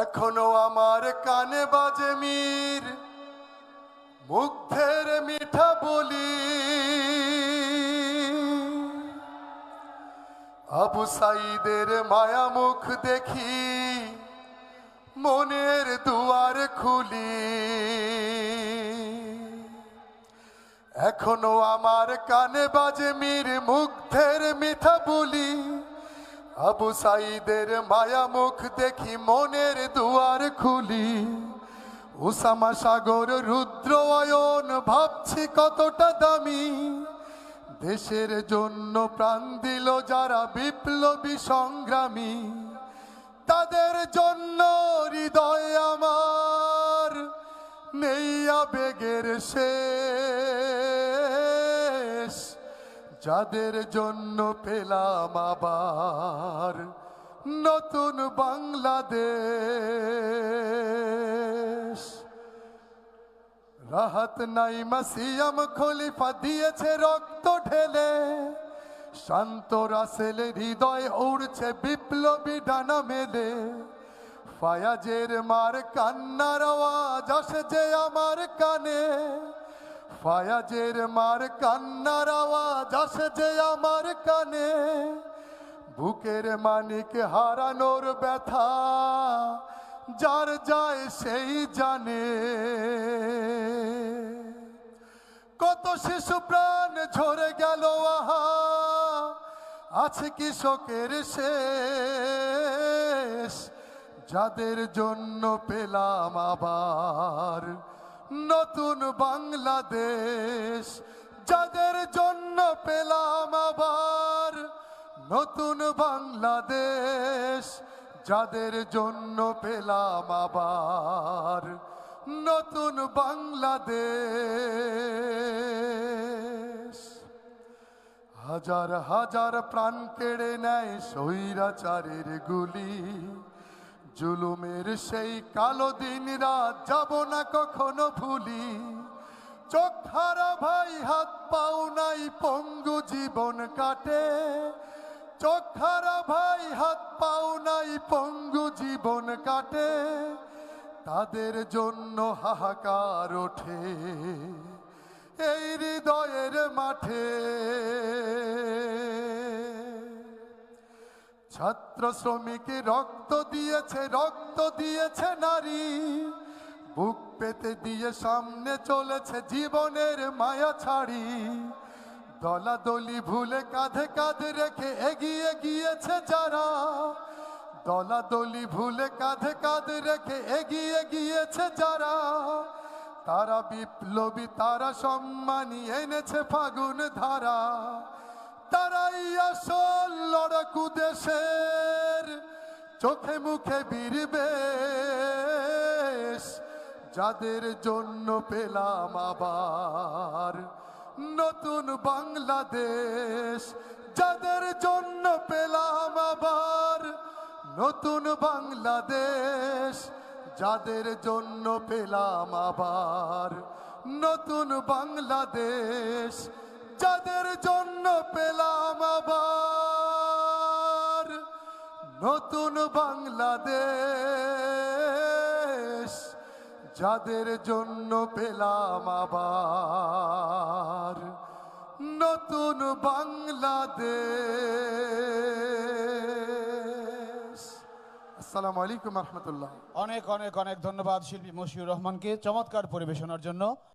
এখনো আমার কানে বাজে মীর মুগ্ধের মিঠা বলি। আবু সাইদের মায়া মুখ দেখি মনের দুয়ার খুলি। এখনো আমার কানে বাজে মীর মুগ্ধের মিঠা বলি। আবু সাইদের মায়া মুখ দেখি মনের দুয়ার খুলি। উসামা সাগর রুদ্র অয়ন ভাবছি কতটা দামি। দেশের জন্য প্রাণ দিল যারা বিপ্লবী সংগ্রামী। তাদের জন্য হৃদয় আমার নেই আবেগের শেষ। যাদের জন্য পেলাম আবার নতুন বাংলাদেশ। রাহাত নাইমা সিয়াম খলিফা দিয়েছে রক্ত ঢেলে। শান্ত রাসেলের হৃদয় উড়ছে বিপ্লবী ডানা মেলে। ফায়াজের মার কান্নার আওয়াজ আসে যে আমার কানে। ফায়াজের মার কান্নার আওয়াজ আসে যে আমার কানে। বুকের মানিক হারানোর ব্যথা যার যায় সেই জানে। কত শিশু প্রাণ ঝরে গেল আহা আছে কৃষকের শেষ। যাদের জন্য পেলাম আবার নতুন বাংলাদেশ। যাদের জন্য পেলাম আবার নতুন বাংলাদেশ। যাদের জন্য পেলাম আবার নতুন বাংলাদেশ। হাজার হাজার প্রাণ কেড়ে নেয় স্বৈরাচারের গুলি। জুলুমের সেই কালো দিন রাত যাব না কখনো ভুলি। চোখ হারা ভাই হাত পাও নাই পঙ্গু জীবন কাটে। চোখ হারা ভাই হাত পাও নাই পঙ্গু জীবন কাটে। তাদের জন্য হাহাকার ওঠে এই হৃদয়ের মাঠে। ছাত্র শ্রমিক রক্ত দিয়েছে নারী। বুক পেতে দিয়ে সামনে চলেছে জীবনের মায়া ছাড়ি। দলাদলি ভুলে কাঁধে কাঁধে রেখে এগিয়ে গিয়েছে যারা। দলাদলি ভুলে কাঁধে কাঁধে রেখে এগিয়ে গিয়েছে যারা। তারা বিপ্লবী তারা সম্মানী এনেছে ফাগুন ধারা। তারাই আসল লড়াকু দেশের চোখে মুখে বীর বেশ। যাদের জন্য পেলাম আবার নতুন বাংলাদেশ। যাদের জন্য পেলাম আবার নতুন বাংলাদেশ। যাদের জন্য পেলাম আবার নতুন বাংলাদেশ। যাদের জন্য পেলাম আবার নতুন বাংলাদেশ। যাদের জন্য পেলাম আবার নতুন বাংলাদেশ। আসসালামু আলাইকুম রহমতুল্লাহ। অনেক অনেক অনেক ধন্যবাদ শিল্পী মশিউর রহমানকে চমৎকার পরিবেশনার জন্য।